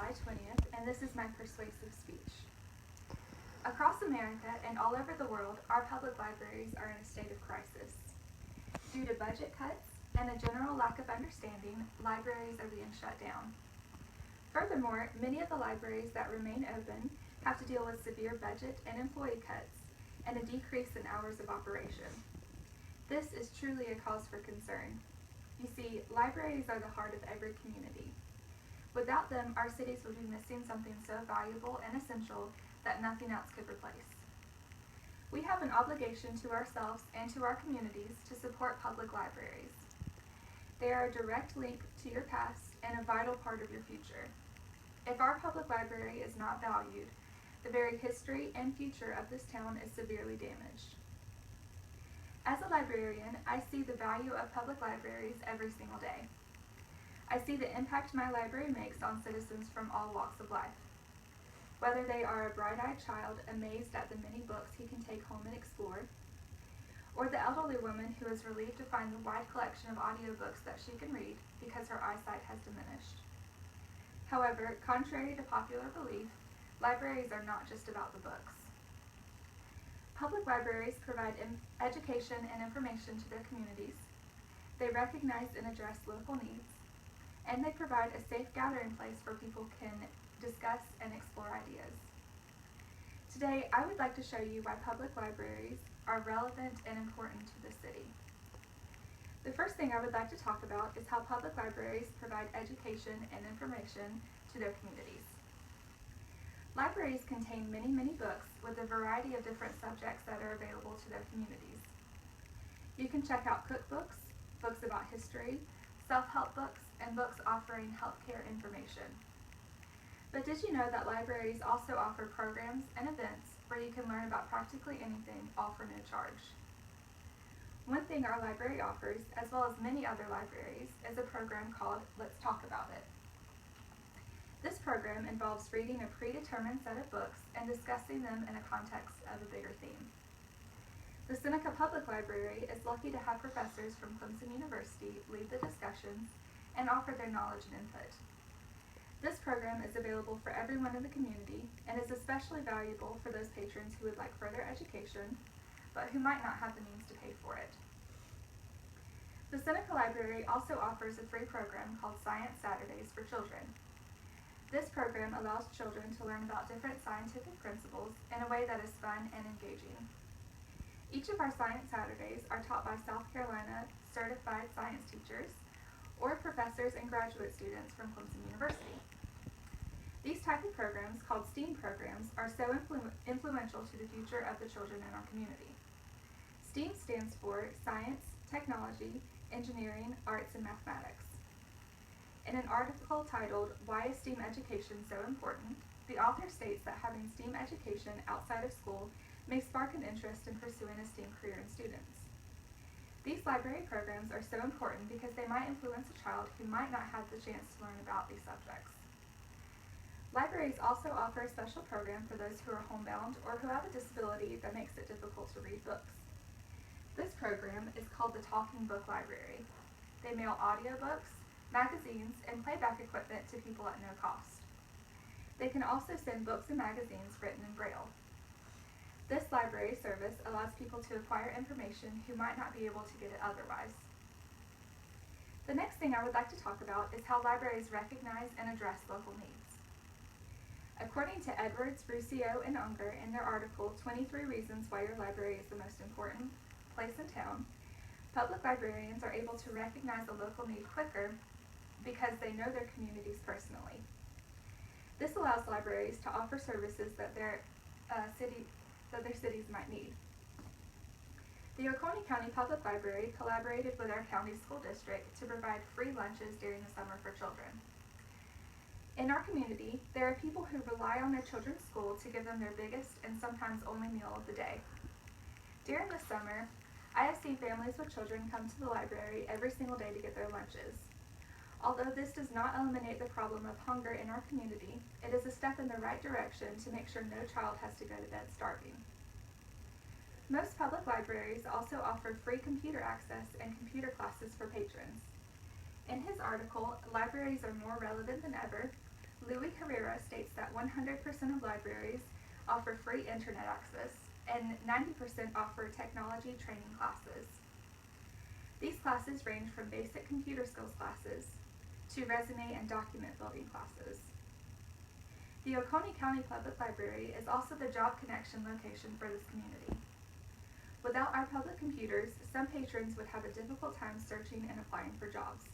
July 20th, and this is my persuasive speech. Across America and all over the world, our public libraries are in a state of crisis. Due to budget cuts and a general lack of understanding, libraries are being shut down. Furthermore, many of the libraries that remain open have to deal with severe budget and employee cuts and a decrease in hours of operation. This is truly a cause for concern. You see, libraries are the heart of every community. Without them, our cities would be missing something so valuable and essential that nothing else could replace. We have an obligation to ourselves and to our communities to support public libraries. They are a direct link to your past and a vital part of your future. If our public library is not valued, the very history and future of this town is severely damaged. As a librarian, I see the value of public libraries every single day. I see the impact my library makes on citizens from all walks of life. Whether they are a bright-eyed child amazed at the many books he can take home and explore, or the elderly woman who is relieved to find the wide collection of audiobooks that she can read because her eyesight has diminished. However, contrary to popular belief, libraries are not just about the books. Public libraries provide education and information to their communities. They recognize and address local needs, and they provide a safe gathering place where people can discuss and explore ideas. Today, I would like to show you why public libraries are relevant and important to the city. The first thing I would like to talk about is how public libraries provide education and information to their communities. Libraries contain many, many books with a variety of different subjects that are available to their communities. You can check out cookbooks, books about history, self-help books, and books offering healthcare information. But did you know that libraries also offer programs and events where you can learn about practically anything, all for no charge? One thing our library offers, as well as many other libraries, is a program called Let's Talk About It. This program involves reading a predetermined set of books and discussing them in a context of a bigger theme. The Seneca Public Library is lucky to have professors from Clemson University lead the discussions and offer their knowledge and input. This program is available for everyone in the community and is especially valuable for those patrons who would like further education, but who might not have the means to pay for it. The Seneca Library also offers a free program called Science Saturdays for children. This program allows children to learn about different scientific principles in a way that is fun and engaging. Each of our Science Saturdays are taught by South Carolina certified science teachers or professors and graduate students from Clemson University. These type of programs, called STEAM programs, are so influential to the future of the children in our community. STEAM stands for Science, Technology, Engineering, Arts, and Mathematics. In an article titled, "Why is STEAM Education So Important?" the author states that having STEAM education outside of school may spark an interest in pursuing a STEAM career in students. These library programs are so important because they might influence a child who might not have the chance to learn about these subjects. Libraries also offer a special program for those who are homebound or who have a disability that makes it difficult to read books. This program is called the Talking Book Library. They mail audiobooks, magazines, and playback equipment to people at no cost. They can also send books and magazines written in Braille. This library service allows people to acquire information who might not be able to get it otherwise. The next thing I would like to talk about is how libraries recognize and address local needs. According to Edwards, Ruscio, and Unger in their article, 23 Reasons Why Your Library is the Most Important Place in Town, public librarians are able to recognize a local need quicker because they know their communities personally. This allows libraries to offer services that their cities might need. The Oconee County Public Library collaborated with our county school district to provide free lunches during the summer for children. In our community, there are people who rely on their children's school to give them their biggest and sometimes only meal of the day. During the summer, I have seen families with children come to the library every single day to get their lunches. Although this does not eliminate the problem of hunger in our community, it is a step in the right direction to make sure no child has to go to bed starving. Most public libraries also offer free computer access and computer classes for patrons. In his article, Libraries Are More Relevant Than Ever, Louis Herrera states that 100% of libraries offer free internet access and 90% offer technology training classes. These classes range from basic computer skills classes to resume and document building classes. The Oconee County Public Library is also the job connection location for this community. Without our public computers, some patrons would have a difficult time searching and applying for jobs.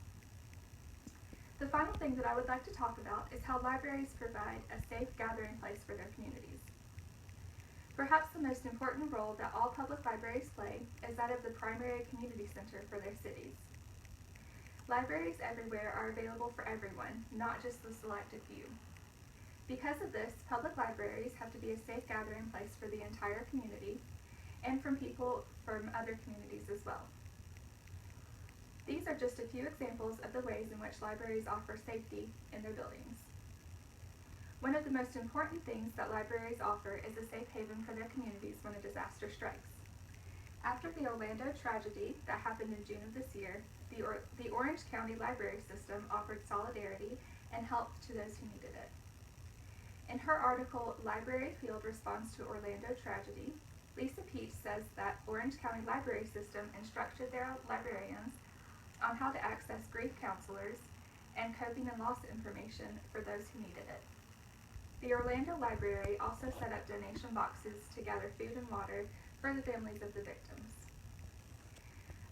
The final thing that I would like to talk about is how libraries provide a safe gathering place for their communities. Perhaps the most important role that all public libraries play is that of the primary community center for their cities. Libraries everywhere are available for everyone, not just the selected few. Because of this, public libraries have to be a safe gathering place for the entire community and from people from other communities as well. These are just a few examples of the ways in which libraries offer safety in their buildings. One of the most important things that libraries offer is a safe haven for their communities when a disaster strikes. After the Orlando tragedy that happened in June of this year, the Orange County Library System offered solidarity and help to those who needed it. In her article, Library Field Response to Orlando Tragedy, Lisa Peach says that Orange County Library System instructed their librarians on how to access grief counselors and coping and loss information for those who needed it. The Orlando Library also set up donation boxes to gather food and water for the families of the victims.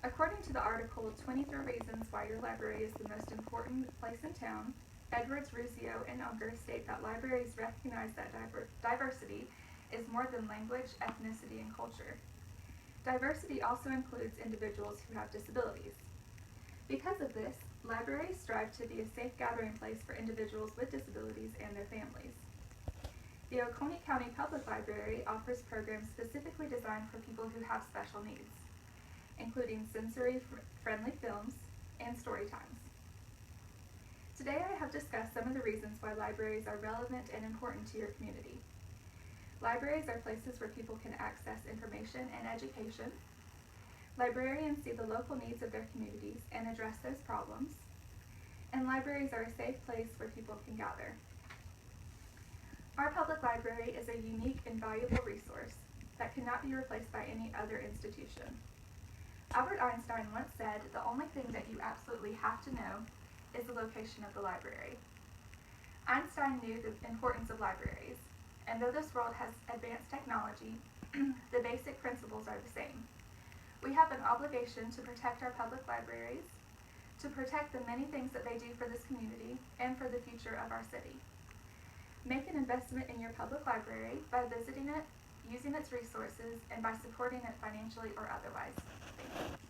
According to the article, 23 Reasons Why Your Library is the Most Important Place in Town, Edwards, Ruscio, and Unger state that libraries recognize that diversity is more than language, ethnicity, and culture. Diversity also includes individuals who have disabilities. Because of this, libraries strive to be a safe gathering place for individuals with disabilities and their families. The Oconee County Public Library offers programs specifically designed for people who have special needs, including sensory-friendly films and story times. Today I have discussed some of the reasons why libraries are relevant and important to your community. Libraries are places where people can access information and education. Librarians see the local needs of their communities and address those problems. And libraries are a safe place where people can gather. Our public library is a unique and valuable resource that cannot be replaced by any other institution. Albert Einstein once said, "The only thing that you absolutely have to know is the location of the library." Einstein knew the importance of libraries, and though this world has advanced technology, the basic principles are the same. We have an obligation to protect our public libraries, to protect the many things that they do for this community and for the future of our city. Make an investment in your public library by visiting it, using its resources, and by supporting it financially or otherwise. Thank you.